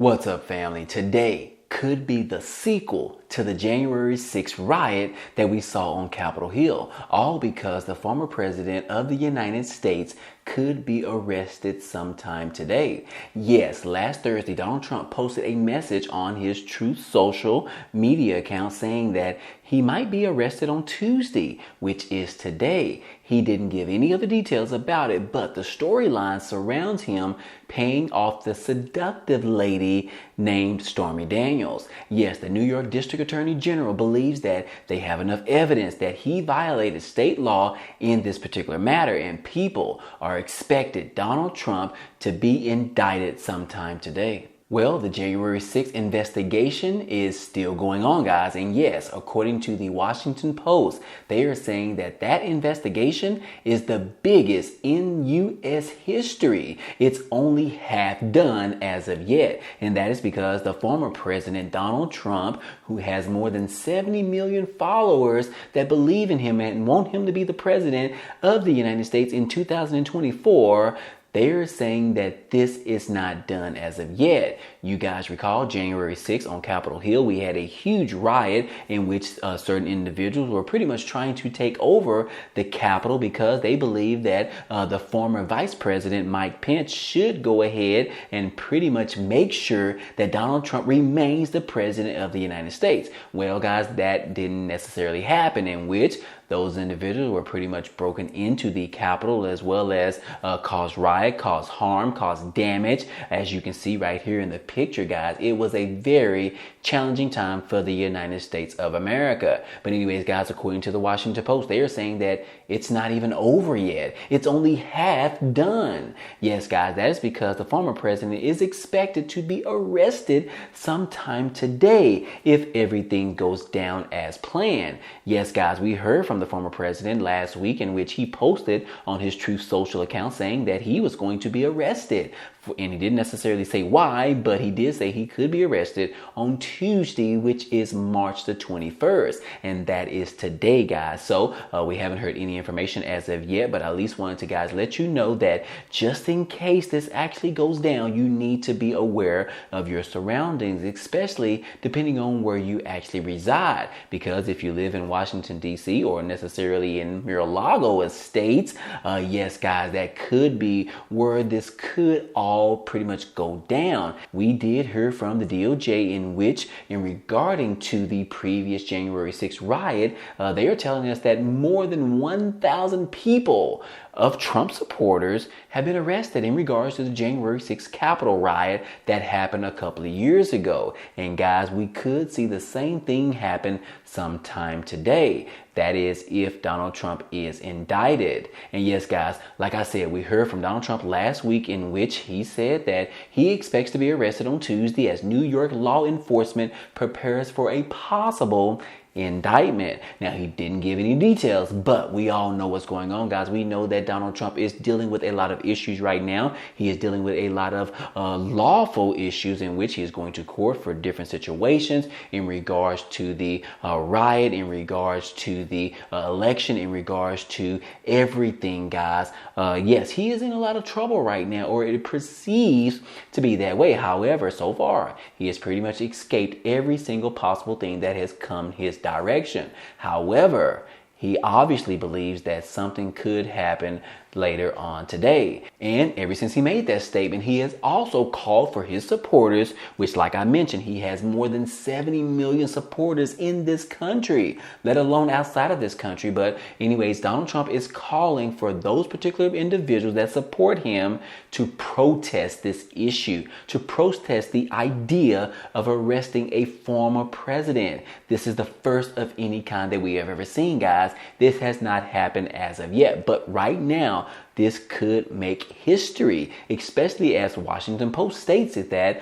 What's up, family? Today could be the sequel to the January 6th riot that we saw on Capitol Hill, all because the former president of the United States could be arrested sometime today. Yes, last Thursday, Donald Trump posted a message on his Truth Social media account saying that he might be arrested on Tuesday, which is today. He didn't give any other details about it, but the storyline surrounds him paying off the seductive lady named Stormy Daniels. Yes, the New York District Attorney General believes that they have enough evidence that he violated state law in this particular matter, and people are expected Donald Trump to be indicted sometime today. Well, the January 6th investigation is still going on, guys. And yes, according to the Washington Post, they are saying that that investigation is the biggest in U.S. history. It's only half done as of yet. And that is because the former president, Donald Trump, who has more than 70 million followers that believe in him and want him to be the president of the United States in 2024, they're saying that this is not done as of yet. You guys recall January 6th on Capitol Hill, we had a huge riot in which certain individuals were pretty much trying to take over the Capitol because they believe that the former Vice President Mike Pence should go ahead and pretty much make sure that Donald Trump remains the president of the United States. Well, guys, that didn't necessarily happen, in which those individuals were pretty much broken into the Capitol, as well as caused riot, caused harm, caused damage. As you can see right here in the picture, guys, it was a very challenging time for the United States of America. But anyways, guys, according to the Washington Post, they are saying that it's not even over yet. It's only half done. Yes, guys, that is because the former president is expected to be arrested sometime today if everything goes down as planned. Yes, guys, we heard from the former president last week, in which he posted on his Truth Social account saying that he was going to be arrested. And he didn't necessarily say why, but he did say he could be arrested on Tuesday, which is March the 21st. And that is today, guys. So we haven't heard any information as of yet, but I at least wanted to, guys, let you know that just in case this actually goes down, you need to be aware of your surroundings, especially depending on where you actually reside. Because if you live in Washington, D.C. or necessarily in Mar-a-Lago estates, yes, guys, that could be where this could all pretty much go down. We did hear from the DOJ in which, in regarding to the previous January 6th riot, they are telling us that more than 1,000 people of Trump supporters have been arrested in regards to the January 6th Capitol riot that happened a couple of years ago. And guys, we could see the same thing happen sometime today. That is, if Donald Trump is indicted. And yes, guys, like I said, we heard from Donald Trump last week, in which he said that he expects to be arrested on Tuesday as New York law enforcement prepares for a possible indictment. Now, he didn't give any details, but we all know what's going on, guys. We know that Donald Trump is dealing with a lot of issues right now. He is dealing with a lot of lawful issues in which he is going to court for different situations in regards to the riot, in regards to the election, in regards to everything, guys. Yes, he is in a lot of trouble right now, or it perceives to be that way. However, so far, he has pretty much escaped every single possible thing that has come his direction. However, he obviously believes that something could happen later on today. And ever since he made that statement, he has also called for his supporters, which, like I mentioned, he has more than 70 million supporters in this country, let alone outside of this country. But anyways, Donald Trump is calling for those particular individuals that support him to protest this issue, to protest the idea of arresting a former president. This is the first of any kind that we have ever seen, guys. This has not happened as of yet. But right now, this could make history, especially as Washington Post states it, that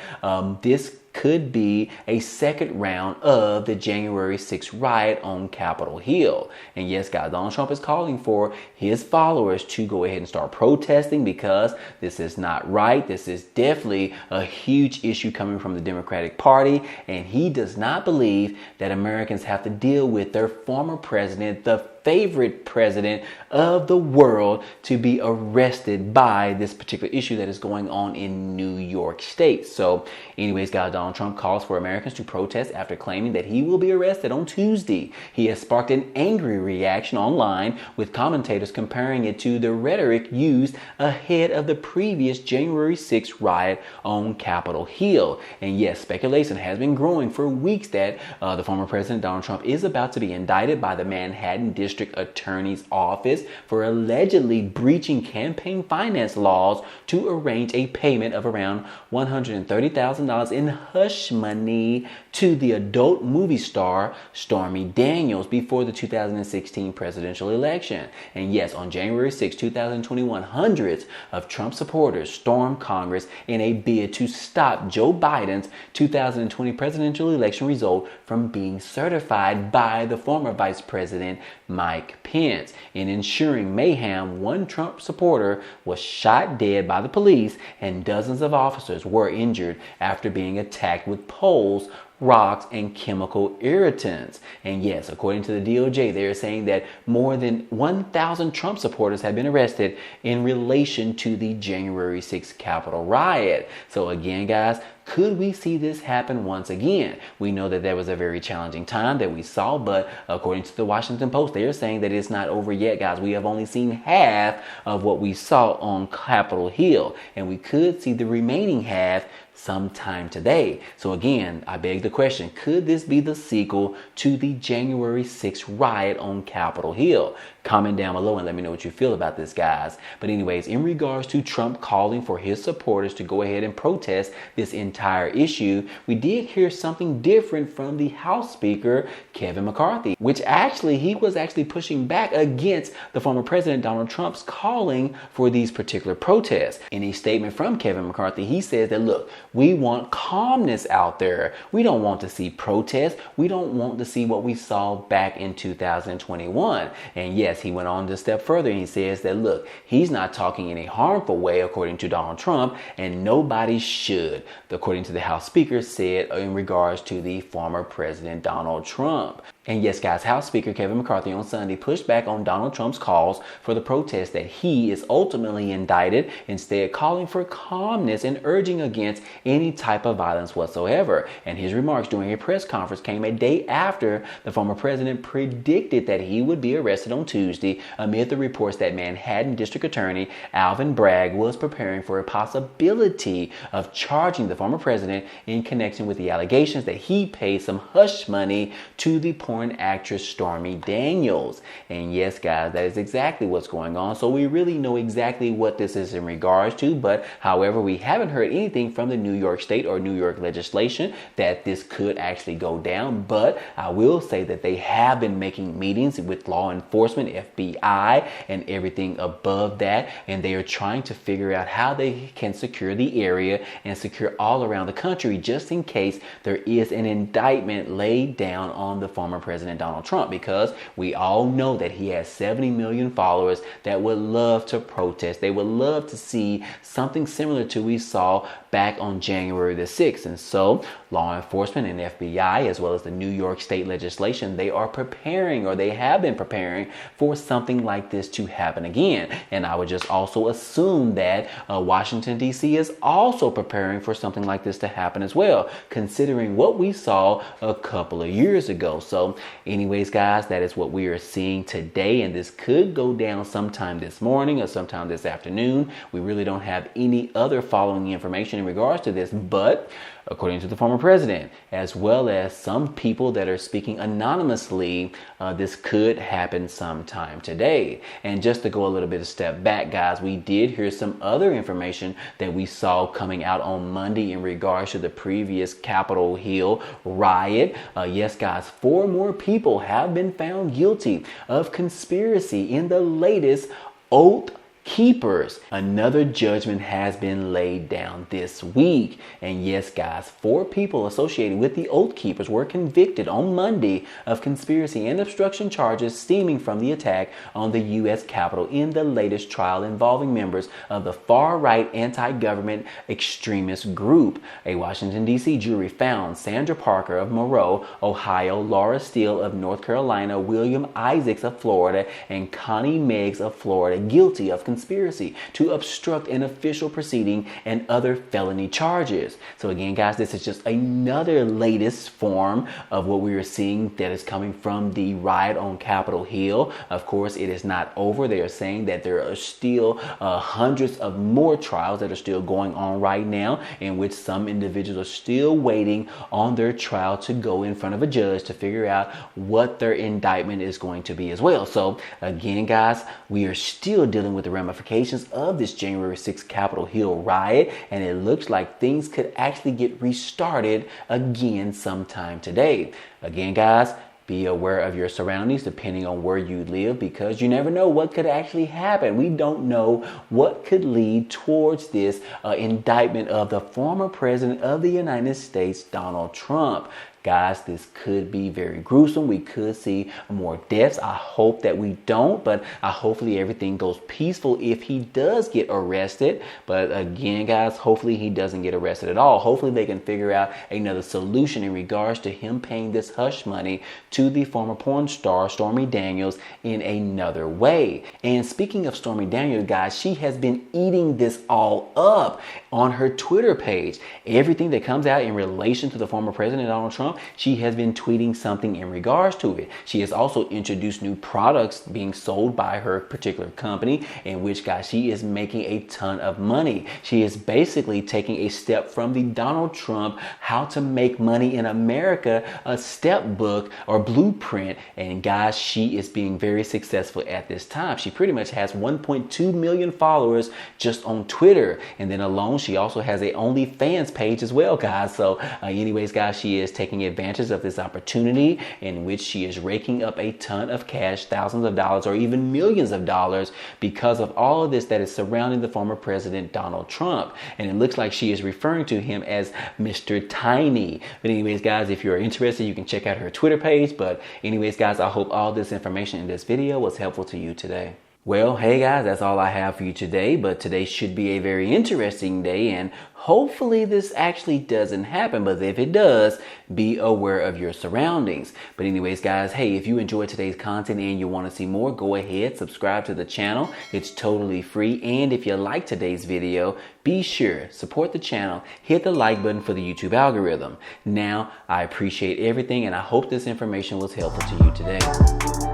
this could be a second round of the January 6th riot on Capitol Hill. And yes, guys, Donald Trump is calling for his followers to go ahead and start protesting, because this is not right. This is definitely a huge issue coming from the Democratic Party. And he does not believe that Americans have to deal with their former president, the favorite president of the world, to be arrested by this particular issue that is going on in New York State. So anyways, guys, Donald Trump calls for Americans to protest after claiming that he will be arrested on Tuesday. He has sparked an angry reaction online, with commentators comparing it to the rhetoric used ahead of the previous January 6th riot on Capitol Hill. And yes, speculation has been growing for weeks that the former President Donald Trump is about to be indicted by the Manhattan District Attorney's Office for allegedly breaching campaign finance laws to arrange a payment of around $130,000 in hush money to the adult movie star Stormy Daniels before the 2016 presidential election. And yes, on January 6, 2021, hundreds of Trump supporters stormed Congress in a bid to stop Joe Biden's 2020 presidential election result from being certified by the former Vice President Mike Pence. In ensuring mayhem, one Trump supporter was shot dead by the police and dozens of officers were injured after being attacked with poles, rocks, and chemical irritants. And yes, according to the DOJ, they are saying that more than 1,000 Trump supporters have been arrested in relation to the January 6th Capitol riot. So again, guys, could we see this happen once again? We know that there was a very challenging time that we saw, but according to the Washington Post, they are saying that it's not over yet, guys. We have only seen half of what we saw on Capitol Hill, and we could see the remaining half sometime today. So again, I beg the question, could this be the sequel to the January 6th riot on Capitol Hill? Comment down below and let me know what you feel about this, guys. But anyways, in regards to Trump calling for his supporters to go ahead and protest this entire issue, we did hear something different from the House Speaker, Kevin McCarthy, which he was pushing back against the former President Donald Trump's calling for these particular protests. In a statement from Kevin McCarthy, he says that, look, we want calmness out there. We don't want to see protests. We don't want to see what we saw back in 2021. And yes, he went on to step further and he says that, look, he's not talking in a harmful way, according to Donald Trump, and nobody should, according to the House Speaker said in regards to the former President Donald Trump. And yes, guys, House Speaker Kevin McCarthy on Sunday pushed back on Donald Trump's calls for the protest that he is ultimately indicted, instead calling for calmness and urging against any type of violence whatsoever. And his remarks during a press conference came a day after the former president predicted that he would be arrested on Tuesday amid the reports that Manhattan District Attorney Alvin Bragg was preparing for a possibility of charging the former president in connection with the allegations that he paid some hush money to the porn actress Stormy Daniels. And yes, guys, that is exactly what's going on. So we really know exactly what this is in regards to, but however, we haven't heard anything from the New York State or New York legislation that this could actually go down. But I will say that they have been making meetings with law enforcement, FBI, and everything above that, and they are trying to figure out how they can secure the area and secure all around the country, just in case there is an indictment laid down on the former President Donald Trump, because we all know that he has 70 million followers that would love to protest. They would love to see something similar to we saw back on January the 6th. And so law enforcement and FBI, as well as the New York State legislation, they are preparing, or they have been preparing for something like this to happen again. And I would just also assume that Washington, D.C. is also preparing for something like this to happen as well, considering what we saw a couple of years ago. So anyways, guys, that is what we are seeing today, and this could go down sometime this morning or sometime this afternoon. We really don't have any other following information in regards to this, but according to the former president, as well as some people that are speaking anonymously, this could happen sometime today. And just to go a little bit of step back, guys, we did hear some other information that we saw coming out on Monday in regards to the previous Capitol Hill riot. Yes, guys, 4 more people have been found guilty of conspiracy in the latest Oath Keepers. Another judgment has been laid down this week. And yes, guys, 4 people associated with the Oath Keepers were convicted on Monday of conspiracy and obstruction charges stemming from the attack on the U.S. Capitol in the latest trial involving members of the far-right anti-government extremist group. A Washington, D.C. jury found Sandra Parker of Monroe, Ohio, Laura Steele of North Carolina, William Isaacs of Florida, and Connie Meggs of Florida guilty of conspiracy to obstruct an official proceeding and other felony charges. So again, guys, this is just another latest form of what we are seeing that is coming from the riot on Capitol Hill. Of course, it is not over. They are saying that there are still hundreds of more trials that are still going on right now, in which some individuals are still waiting on their trial to go in front of a judge to figure out what their indictment is going to be as well. So again, guys, we are still dealing with the ramifications of this January 6th Capitol Hill riot, and it looks like things could actually get restarted again sometime today. Again, guys, be aware of your surroundings depending on where you live, because you never know what could actually happen. We don't know what could lead towards this indictment of the former president of the United States, Donald Trump. Guys, this could be very gruesome. We could see more deaths. I hope that we don't, but hopefully everything goes peaceful if he does get arrested. But again, guys, hopefully he doesn't get arrested at all. Hopefully they can figure out another solution in regards to him paying this hush money to the former porn star Stormy Daniels in another way. And speaking of Stormy Daniels, guys, she has been eating this all up on her Twitter page. Everything that comes out in relation to the former president, Donald Trump, she has been tweeting something in regards to it. She has also introduced new products being sold by her particular company, in which, guys, she is making a ton of money. She is basically taking a step from the Donald Trump How to Make Money in America a step book or blueprint. And guys, she is being very successful at this time. She pretty much has 1.2 million followers just on Twitter. And then alone, she also has a OnlyFans page as well, guys. So anyways, guys, she is taking advantage of this opportunity in which she is raking up a ton of cash, thousands of dollars or even millions of dollars, because of all of this that is surrounding the former president Donald Trump. And it looks like she is referring to him as Mr. Tiny. But anyways, guys, if you're interested, you can check out her Twitter page. But anyways, guys, I hope all this information in this video was helpful to you today. Well, hey guys, that's all I have for you today, but today should be a very interesting day, and hopefully this actually doesn't happen, but if it does, be aware of your surroundings. But anyways, guys, hey, if you enjoyed today's content and you want to see more, go ahead, subscribe to the channel. It's totally free, and if you like today's video, be sure, support the channel, hit the like button for the YouTube algorithm. Now, I appreciate everything, and I hope this information was helpful to you today.